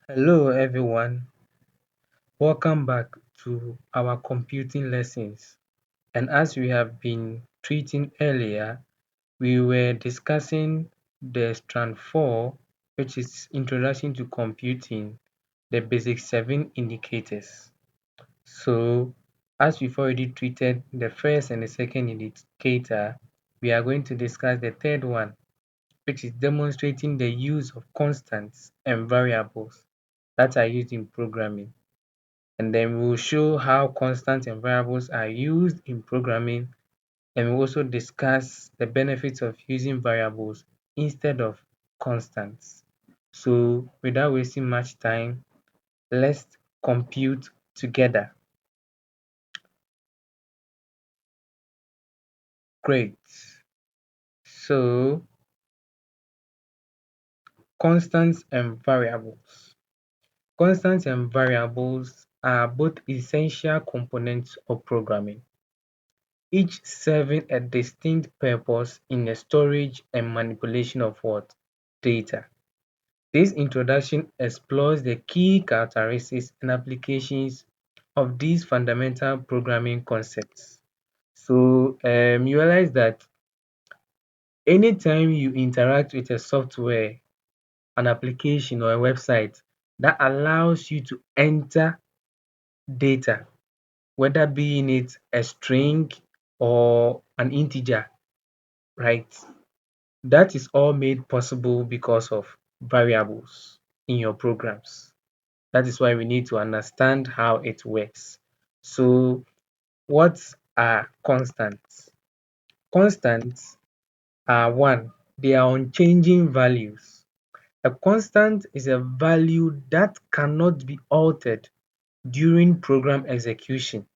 Hello everyone, welcome back to our computing lessons. And as we have been treating earlier, we were discussing the strand 4, which is Introduction to Computing, the basic 7 indicators. So, as we've already treated the first and the second indicator, we are going to discuss the third one, which is demonstrating the use of constants and variables that are used in programming. And then we'll show how constants and variables are used in programming, and we'll also discuss the benefits of using variables instead of constants. So without wasting much time, let's compute together. Great. So constants and variables. Constants and variables are both essential components of programming, each serving a distinct purpose in the storage and manipulation of what? Data. This introduction explores the key characteristics and applications of these fundamental programming concepts. So you realize that anytime you interact with a software, an application or a website that allows you to enter data, whether being it a string or an integer, right? That is all made possible because of variables in your programs. That is why we need to understand how it works. So, what are constants? Constants are one, they are unchanging values. A constant is a value that cannot be altered during program execution.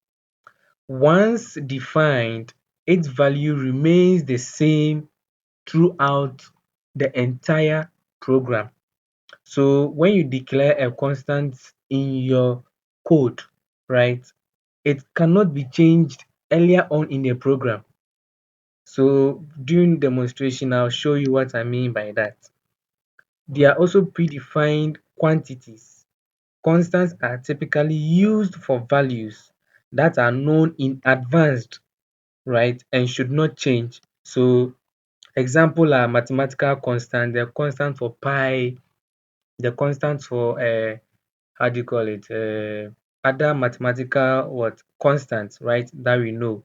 Once defined, its value remains the same throughout the entire program. So when you declare a constant in your code, right, it cannot be changed earlier on in the program. So during demonstration, I'll show you what I mean by that. There are also predefined quantities. Constants are typically used for values that are known in advance, right, and should not change. So example are mathematical constant, the constant for pi, the constant for how do you call it? Other mathematical what constants, right? That we know.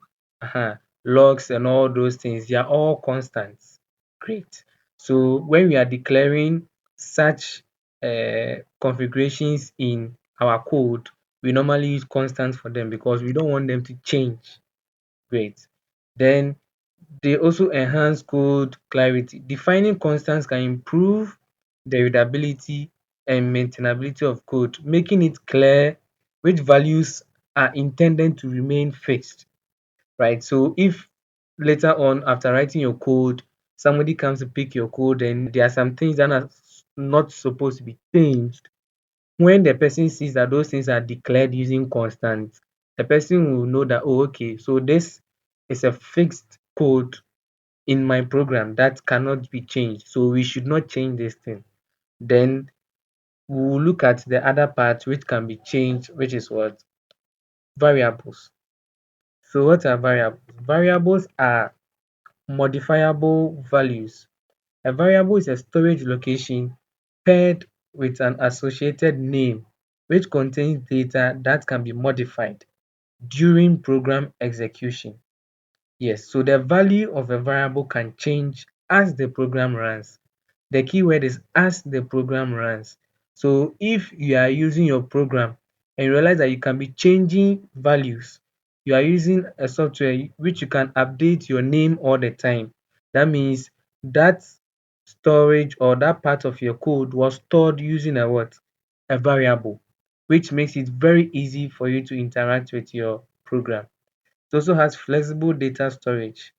Logs and all those things, they are all constants. Great. So when we are declaring such configurations in our code, we normally use constants for them because we don't want them to change. Great. Then they also enhance code clarity. Defining constants can improve the readability and maintainability of code, making it clear which values are intended to remain fixed, right? So if later on after writing your code, somebody comes to pick your code and there are some things that are not supposed to be changed, when the person sees that those things are declared using constants, the person will know that, oh, okay, so this is a fixed code in my program that cannot be changed. So we should not change this thing. Then we will look at the other part which can be changed, which is what? Variables. So what are variables? Variables are modifiable values. A variable is a storage location paired with an associated name which contains data that can be modified during program execution. Yes, so the value of a variable can change as the program runs. The keyword is as the program runs. So if you are using your program and you realize that you can be changing values, you are using a software which you can update your name all the time. That means that storage or that part of your code was stored using a what? A variable, which makes it very easy for you to interact with your program. It also has flexible data storage.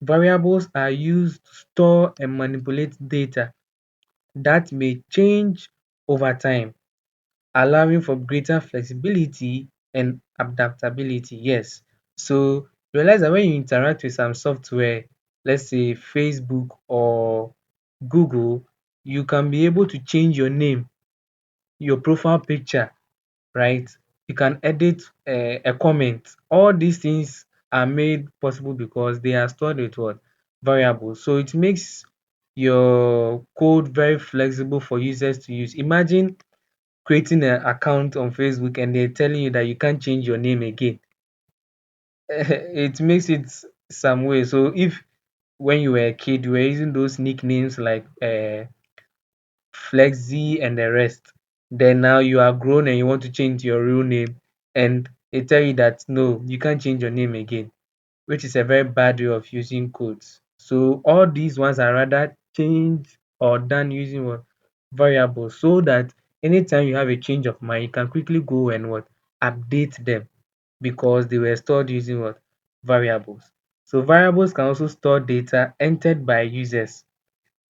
Variables are used to store and manipulate data that may change over time, allowing for greater flexibility and adaptability. Yes. So realize that when you interact with some software, let's say Facebook or Google, you can be able to change your name your profile picture, right? You can edit a comment. All these things are made possible because they are stored with what? Variables. So it makes your code very flexible for users to use. Imagine creating an account on Facebook and they're telling you that you can't change your name again. It makes it some way. So if when you were a kid you were using those nicknames like Flexi and the rest, then now you are grown and you want to change your real name and they tell you that no, you can't change your name again, which is a very bad way of using codes. So all these ones are rather changed or done using what? Variables, so that anytime you have a change of mind, you can quickly go and what? Update them because they were stored using what? Variables. So variables can also store data entered by users,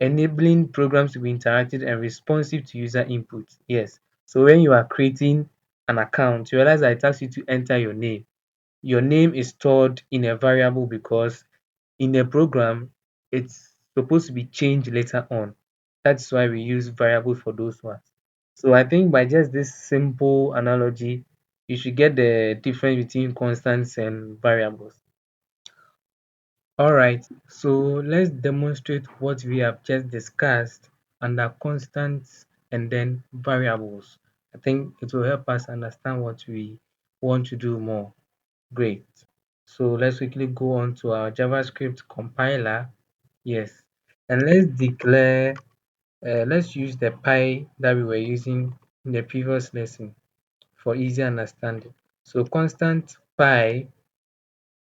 enabling programs to be interactive and responsive to user input. Yes. So when you are creating an account, you realize that it asks you to enter your name. Your name is stored in a variable because in a program, it's supposed to be changed later on. That's why we use variables for those ones. So I think by just this simple analogy, you should get the difference between constants and variables. All right, so let's demonstrate what we have just discussed under constants and then variables. I think it will help us understand what we want to do more. Great. So let's quickly go on to our JavaScript compiler. Yes. And let's use the pi that we were using in the previous lesson for easy understanding. So constant pi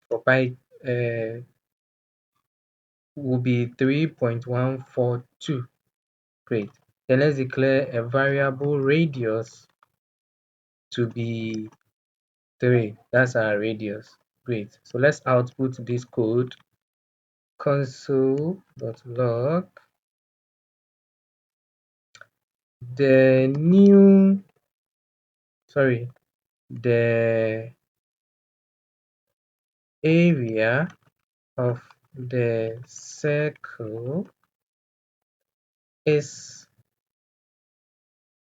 for pi will be 3.142. Great. Then let's declare a variable radius to be 3. That's our radius. Great. So let's output this code. Console.log the new sorry the area of the circle is,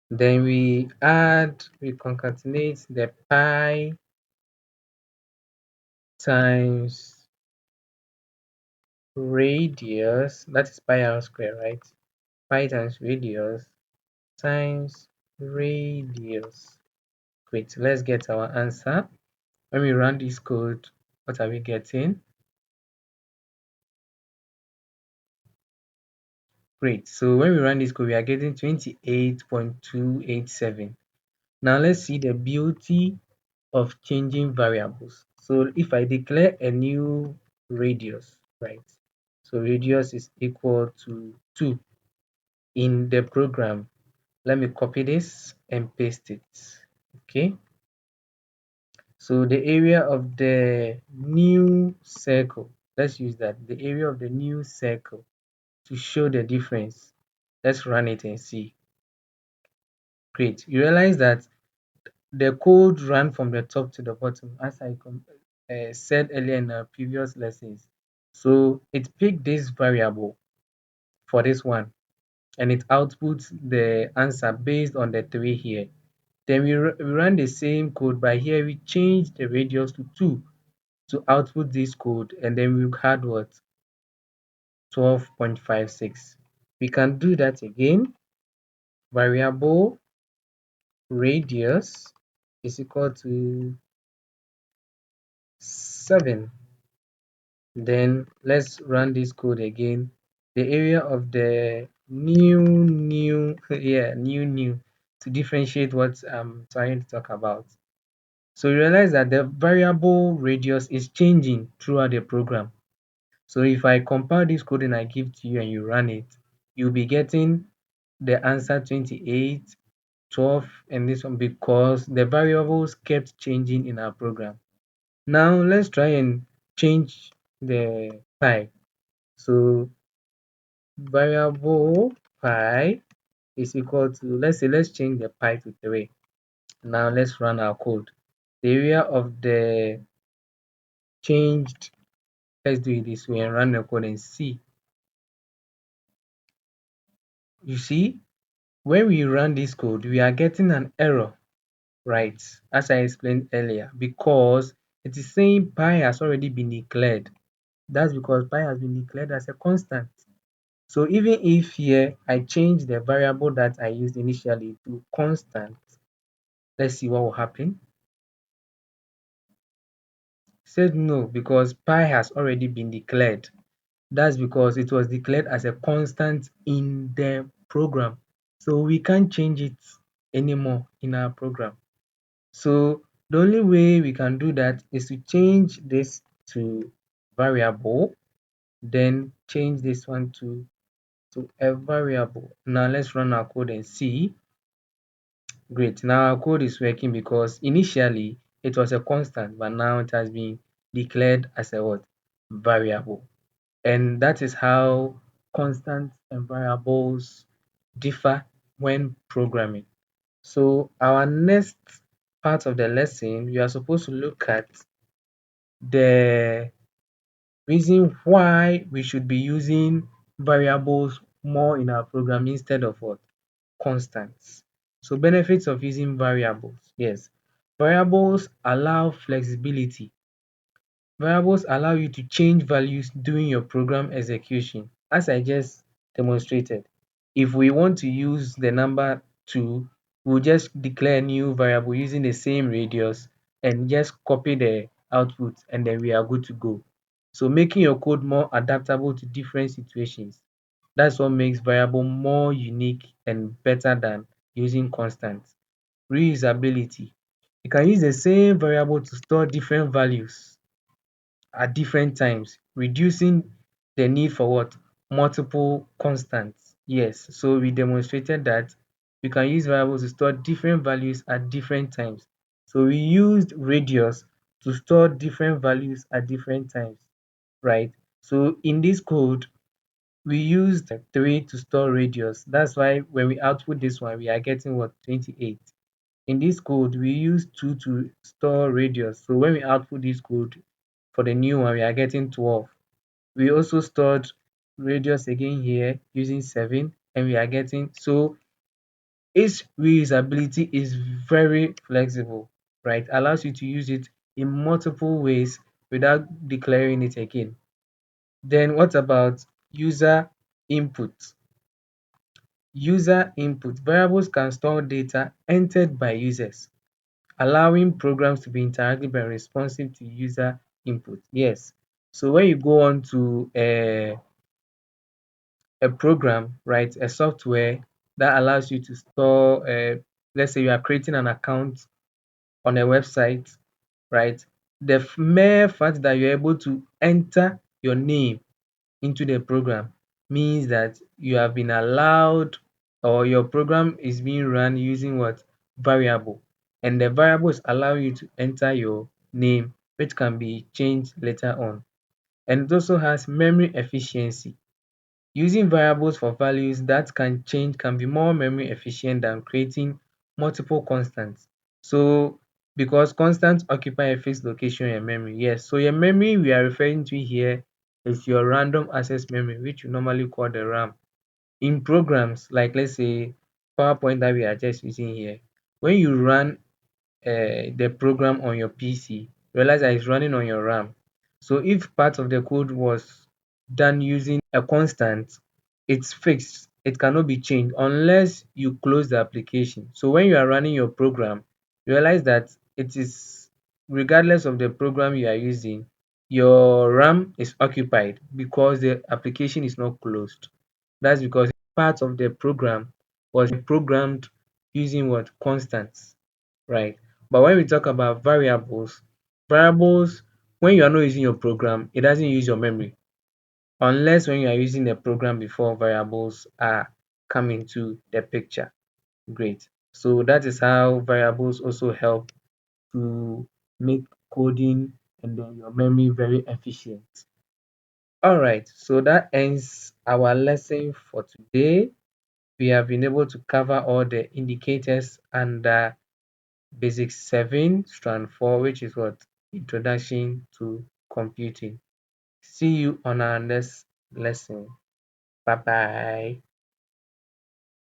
then we concatenate the pi times radius, that is pi r square, right? Pi times radius times radius. Great, so let's get our answer. When we run this code, what are we getting? Great, so when we run this code, we are getting 28.287. Now let's see the beauty of changing variables. So if I declare a new radius, right? So radius is equal to 2 in the program. Let me copy this and paste it. Okay. So the area of the new circle, let's use that, the area of the new circle to show the difference. Let's run it and see. Great. You realize that the code ran from the top to the bottom as I said earlier in our previous lessons. So it picked this variable for this one and it outputs the answer based on the 3 here. Then we run the same code, but here we change the radius to 2 to output this code, and then we had what? 12.56. We can do that again. Variable radius is equal to 7. Then let's run this code again. The area of the new yeah, new to differentiate what I'm trying to talk about. So you realize that the variable radius is changing throughout the program. So if I compile this code and I give to you and you run it, you'll be getting the answer 28, 12, and this one because the variables kept changing in our program. Now let's try and change the pi. So variable pi is equal to, let's change the pi to 3. Now let's run our code. The area of the changed, let's do it this way and run the code and see. You see, when we run this code, we are getting an error, right? As I explained earlier, because it is saying pi has already been declared. That's because pi has been declared as a constant. So even if here I change the variable that I used initially to constant, let's see what will happen. Said no, because pi has already been declared. That's because it was declared as a constant in the program. So we can't change it anymore in our program. So the only way we can do that is to change this to variable, then change this one to a variable. Now let's run our code and see. Great. Now our code is working because initially it was a constant, but now it has been declared as a what? Variable. And that is how constants and variables differ when programming. So our next part of the lesson, we are supposed to look at the reason why we should be using variables more in our program instead of what? Constants. So benefits of using variables. Yes, variables allow flexibility. Variables allow you to change values during your program execution. As I just demonstrated, if we want to use the number 2, we'll just declare a new variable using the same radius and just copy the output, and then we are good to go. So making your code more adaptable to different situations. That's what makes variable more unique and better than using constants. Reusability. You can use the same variable to store different values at different times, reducing the need for what? Multiple constants. Yes, so we demonstrated that we can use variables to store different values at different times. So we used radius to store different values at different times, right? So in this code, we used 3 to store radius. That's why when we output this one, we are getting what? 28. In this code, we use 2 to store radius. So when we output this code for the new one, we are getting 12. We also stored radius again here using 7, and we are getting, so its reusability is very flexible, right? Allows you to use it in multiple ways without declaring it again. Then what about user input? User input. Variables can store data entered by users, allowing programs to be interactive and responsive to user input. Yes. So when you go on to a program, right, a software that allows you to store, let's say you are creating an account on a website, right? The mere fact that you're able to enter your name into the program means that you have been allowed, or your program is being run using what? Variable. And the variables allow you to enter your name, which can be changed later on. And it also has memory efficiency. Using variables for values that can change can be more memory efficient than creating multiple constants. So because constants occupy a fixed location in memory, yes. So your memory we are referring to here is your random access memory, which we normally call the RAM. In programs like, let's say, PowerPoint that we are just using here, when you run the program on your PC, realize that it's running on your RAM. So if part of the code was done using a constant, it's fixed. It cannot be changed unless you close the application. So when you are running your program, realize that it is, regardless of the program you are using, your RAM is occupied because the application is not closed. That's because part of the program was programmed using what? Constants, right? But when we talk about variables, variables, when you are not using your program, it doesn't use your memory. Unless when you are using the program before variables are coming to the picture. Great. So that is how variables also help to make coding and then your memory very efficient. All right, so that ends our lesson for today. We have been able to cover all the indicators under Basic 7, Strand 4, which is what? Introduction to Computing. See you on our next lesson. Bye bye.